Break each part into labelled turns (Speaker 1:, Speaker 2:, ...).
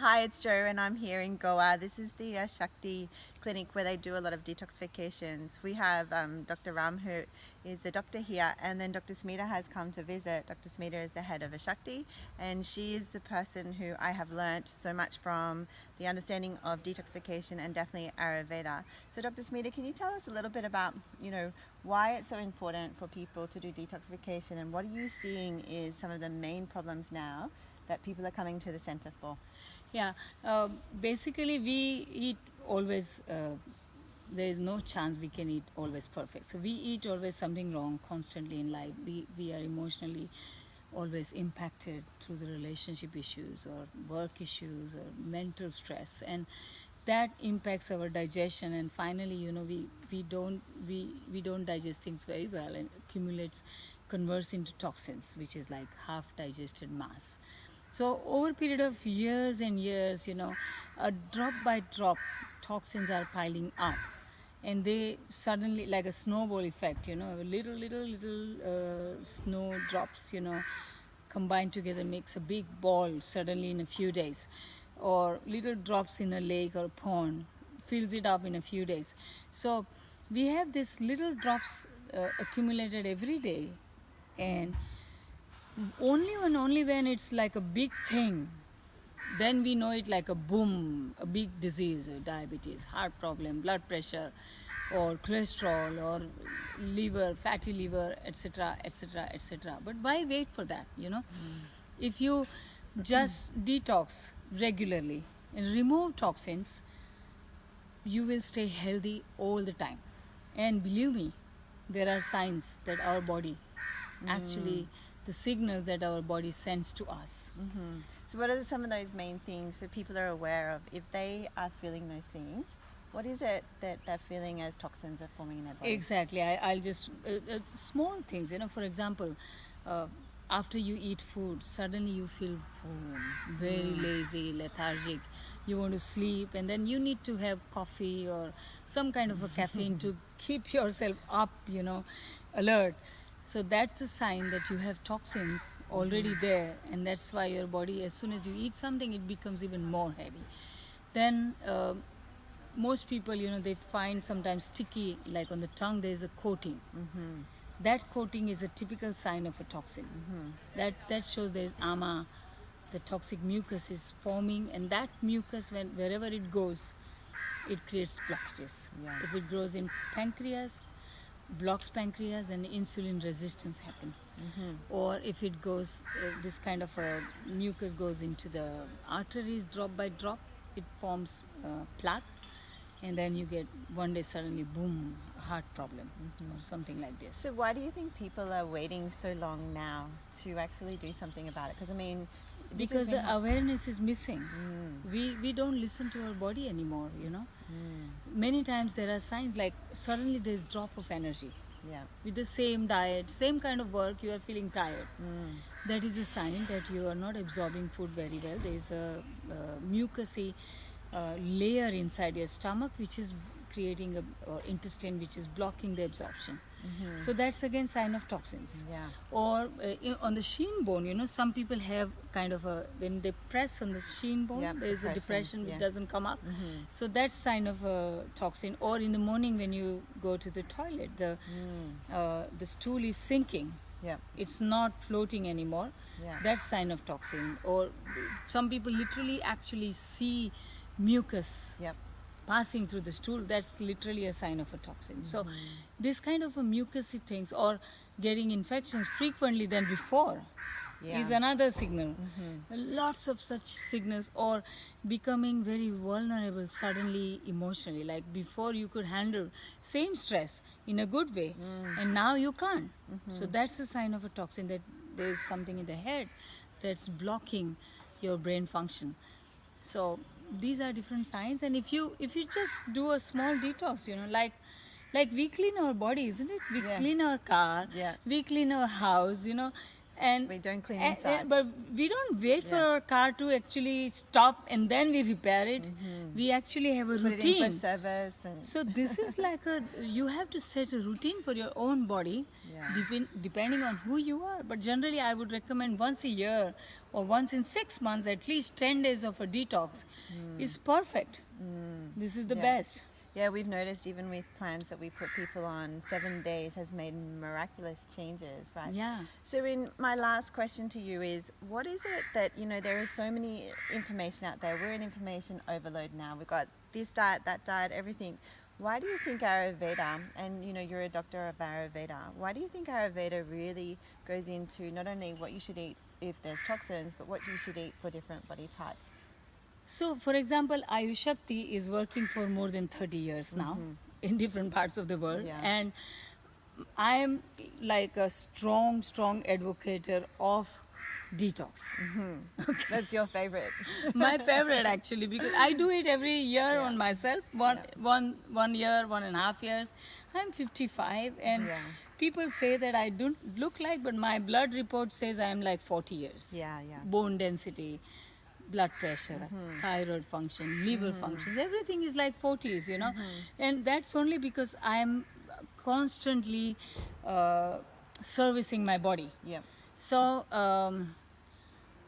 Speaker 1: Hi, it's Jo, and I'm here in Goa. This is the Shakti clinic where they do a lot of detoxifications. We have Dr. Ram, who is a doctor here, and then Dr. Smita has come to visit. Dr. Smita is the head of a Shakti, and she is the person who I have learnt so much from, the understanding of detoxification and definitely Ayurveda. So, Dr. Smita, can you tell us a little bit about, why it's so important for people to do detoxification, and what are you seeing is some of the main problems now that people are coming to the center for?
Speaker 2: Yeah, basically we eat always, there is no chance we can eat always perfect. So we eat always something wrong constantly in life. We are emotionally always impacted through the relationship issues or work issues or mental stress, and that impacts our digestion, and finally we don't digest things very well, and accumulates, converts into toxins, which is like half digested mass. So over a period of years and years, a drop by drop, toxins are piling up, and they suddenly, like a snowball effect, little snow drops, combined together makes a big ball suddenly in a few days, or little drops in a lake or pond fills it up in a few days. So we have these little drops accumulated every day, and only when it's like a big thing, then we know it like a boom, a big disease, diabetes, heart problem, blood pressure, or cholesterol, or liver, fatty liver, etc., etc., etc. But why wait for that? If you just detox regularly and remove toxins, you will stay healthy all the time. And believe me, there are signs that our body actually, the signals that our body sends to us.
Speaker 1: So, what are some of those main things so people are aware of if they are feeling those things? What is it that they're feeling as toxins are forming in their body?
Speaker 2: Exactly. I'll just, small things, for example, uh, after you eat food, suddenly you feel very lazy, lethargic. You want to sleep, and then you need to have coffee or some kind of a caffeine to keep yourself up, alert. So that's a sign that you have toxins already there, and that's why your body, as soon as you eat something, it becomes even more heavy. Then most people, they find sometimes sticky, like on the tongue there is a coating. That coating is a typical sign of a toxin. That shows there is ama, the toxic mucus is forming, and that mucus, wherever it goes, it creates blockages.
Speaker 1: Yeah.
Speaker 2: If it grows in pancreas, blocks pancreas, and insulin resistance happen. Or if it goes, this kind of a mucus goes into the arteries drop by drop, it forms plaque, and then you get one day suddenly boom, heart problem, or something like this.
Speaker 1: So, why do you think people are waiting so long now to actually do something about it? Because, I mean,
Speaker 2: Because the awareness is missing. We don't listen to our body anymore. Many times there are signs like suddenly there's drop of energy.
Speaker 1: Yeah.
Speaker 2: With the same diet, same kind of work, you are feeling tired. That is a sign that you are not absorbing food very well. There is a mucousy layer inside your stomach which is creating a intestine which is blocking the absorption. So that's again sign of toxins.
Speaker 1: Yeah.
Speaker 2: Or on the shin bone, some people have kind of a, when they press on the shin bone,
Speaker 1: Yep,
Speaker 2: there's a depression
Speaker 1: yeah.
Speaker 2: which doesn't come up. So that's sign of a toxin. Or in the morning when you go to the toilet, the stool is sinking.
Speaker 1: Yeah.
Speaker 2: It's not floating anymore.
Speaker 1: Yeah.
Speaker 2: That's sign of toxin. Or some people literally actually see mucus
Speaker 1: Yep.
Speaker 2: passing through the stool. That's literally a sign of a toxin. So this kind of a mucousy things, or getting infections frequently than before,
Speaker 1: Yeah.
Speaker 2: is another signal. Lots of such signals. Or becoming very vulnerable suddenly emotionally, like before you could handle same stress in a good way, and now you can't. So that's a sign of a toxin, that there is something in the head that's blocking your brain function. So these are different signs, and if you just do a small detox, like we clean our body, isn't it? We
Speaker 1: Yeah.
Speaker 2: clean our car,
Speaker 1: Yeah.
Speaker 2: we clean our house, and
Speaker 1: We don't clean inside.
Speaker 2: but we don't wait for
Speaker 1: Yeah.
Speaker 2: our car to actually stop and then we repair it. We actually have a
Speaker 1: Put it in
Speaker 2: routine.
Speaker 1: for service and
Speaker 2: So this is like you have to set a routine for your own body, depending on who you are. But generally, I would recommend once a year or once in 6 months, at least 10 days of a detox is perfect. This is the
Speaker 1: Yeah.
Speaker 2: best.
Speaker 1: Yeah, we've noticed even with plans that we put people on, 7 days has made miraculous changes, right?
Speaker 2: Yeah.
Speaker 1: So in my last question to you is, what is it that, there is so many information out there. We're in information overload now. We've got this diet, that diet, everything. Why do you think Ayurveda, and you're a doctor of Ayurveda, why do you think Ayurveda really goes into not only what you should eat if there's toxins, but what you should eat for different body types?
Speaker 2: So, for example, Ayush Shakti is working for more than 30 years now in different parts of the world.
Speaker 1: Yeah.
Speaker 2: And I am like a strong advocate of detox.
Speaker 1: That's your favorite.
Speaker 2: My favorite, actually, because I do it every year
Speaker 1: Yeah.
Speaker 2: on myself. One year, 1.5 years. I'm 55, and
Speaker 1: Yeah.
Speaker 2: people say that I don't look like, but my blood report says I'm like 40 years.
Speaker 1: Yeah.
Speaker 2: Bone density, blood pressure, thyroid function, liver functions, everything is like 40s. And that's only because I am constantly servicing my body.
Speaker 1: Yeah.
Speaker 2: So,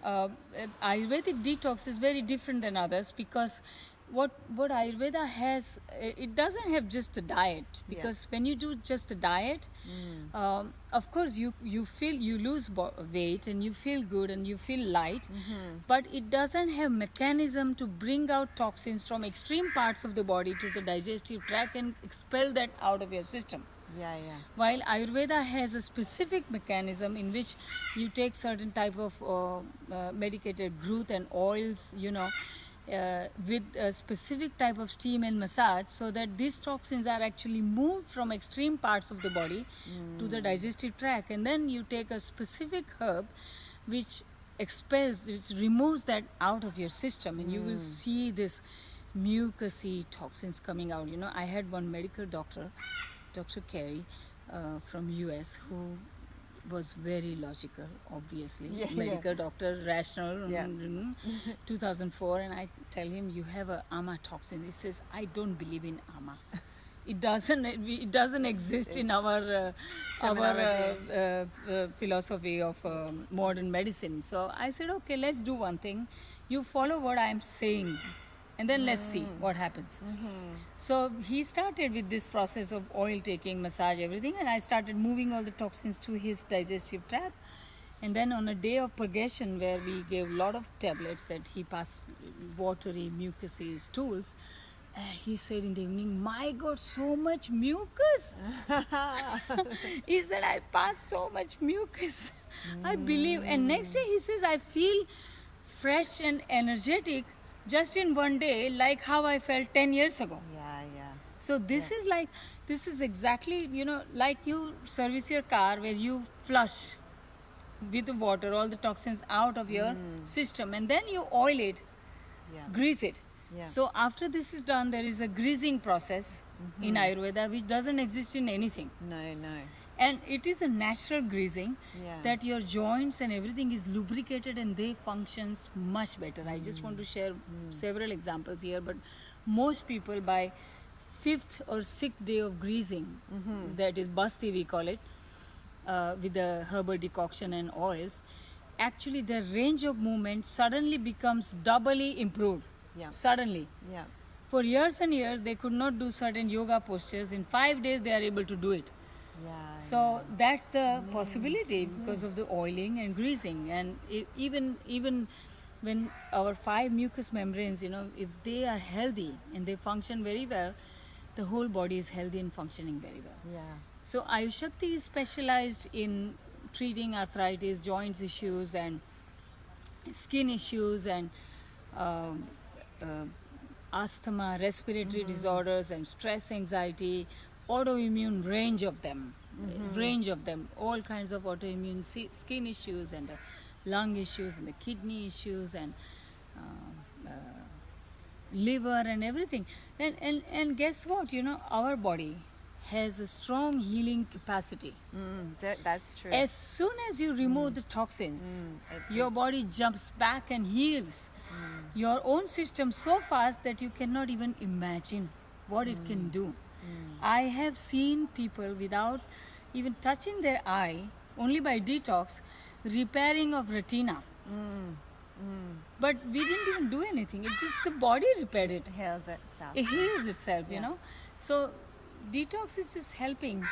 Speaker 2: Ayurvedic detox is very different than others, because what Ayurveda has, it doesn't have just a diet, because when you do just a diet, of course you lose weight and you feel good and you feel light, but it doesn't have mechanism to bring out toxins from extreme parts of the body to the digestive tract and expel that out of your system.
Speaker 1: Yeah.
Speaker 2: While Ayurveda has a specific mechanism in which you take certain type of medicated growth and oils, with a specific type of steam and massage, so that these toxins are actually moved from extreme parts of the body to the digestive tract, and then you take a specific herb which removes that out of your system, and you will see this mucousy toxins coming out. I had one medical doctor, Dr. Carey, from US, who was very logical, obviously. Medical doctor, rational. 2004, and I tell him, you have a ama toxin. He says, I don't believe in ama. It doesn't exist in our philosophy of modern medicine. So I said, okay, let's do one thing. You follow what I'm saying, and then let's see what happens. So he started with this process of oil taking, massage, everything, and I started moving all the toxins to his digestive tract. And then on a day of purgation, where we gave a lot of tablets that he passed, watery, mucousy stools, he said in the evening, my God, so much mucus. He said, I passed so much mucus. I believe. And next day he says, I feel fresh and energetic just in one day, like how I felt 10 years ago.
Speaker 1: Yeah.
Speaker 2: So this is exactly, like you service your car, where you flush with the water all the toxins out of your system, and then you oil it, grease it. So after this is done, there is a greasing process in Ayurveda which doesn't exist in anything.
Speaker 1: No.
Speaker 2: And it is a natural greasing that your joints and everything is lubricated and they functions much better. I just want to share several examples here, but most people by 5th or 6th day of greasing, that is basti we call it, with the herbal decoction and oils, actually their range of movement suddenly becomes doubly improved. Suddenly. For years and years they could not do certain yoga postures. In 5 days they are able to do it. So that's the possibility because of the oiling and greasing. And even when our 5 mucous membranes, if they are healthy and they function very well, the whole body is healthy and functioning very well. So Ayush Shakti is specialized in treating arthritis, joints issues, and skin issues, and asthma, respiratory disorders, and stress, anxiety, autoimmune, range of them, all kinds of autoimmune skin issues, and the lung issues, and the kidney issues, and liver, and everything. And guess what? Our body has a strong healing capacity.
Speaker 1: That's true.
Speaker 2: As soon as you remove the toxins, your body jumps back and heals your own system so fast that you cannot even imagine what it can do. I have seen people without even touching their eye only by detox, repairing of retina. But we didn't even do anything. It just the body repaired it.
Speaker 1: It heals itself.
Speaker 2: It heals itself,
Speaker 1: Yeah.
Speaker 2: So detox is just helping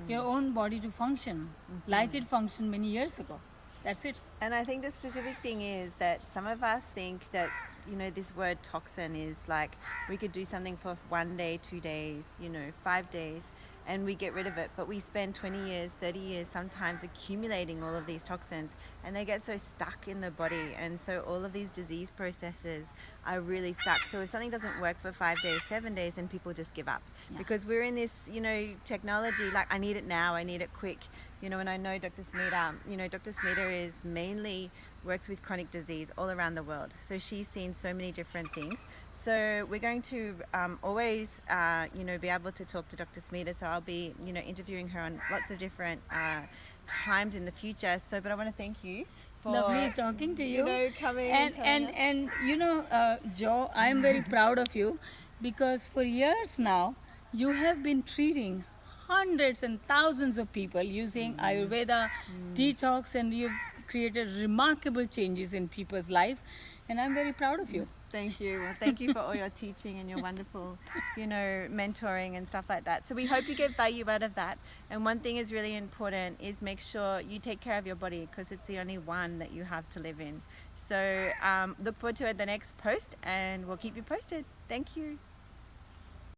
Speaker 2: your own body to function like it functioned many years ago. That's it.
Speaker 1: And I think the specific thing is that some of us think that, this word toxin is like we could do something for 1 day, 2 days, 5 days, and we get rid of it. But we spend 20 years, 30 years sometimes accumulating all of these toxins, and they get so stuck in the body. And so all of these disease processes are really stuck. So if something doesn't work for 5 days, 7 days, then people just give up.
Speaker 2: Yeah.
Speaker 1: Because we're in this, technology, like I need it now, I need it quick. And I know Dr. Smita, Dr. Smita is mainly works with chronic disease all around the world. So she's seen so many different things. So we're going to always, be able to talk to Dr. Smita. So I'll be, interviewing her on lots of different times in the future. So, but I want to thank you for
Speaker 2: Lovely talking to you.
Speaker 1: Coming
Speaker 2: and Joe, I am very proud of you because for years now you have been treating hundreds and thousands of people using Ayurveda detox, and you've created remarkable changes in people's life, and I'm very proud of you.
Speaker 1: Thank you. Well, thank you for all your teaching and your wonderful, mentoring and stuff like that. So we hope you get value out of that. And one thing is really important is make sure you take care of your body because it's the only one that you have to live in. So look forward to the next post and we'll keep you posted. Thank you.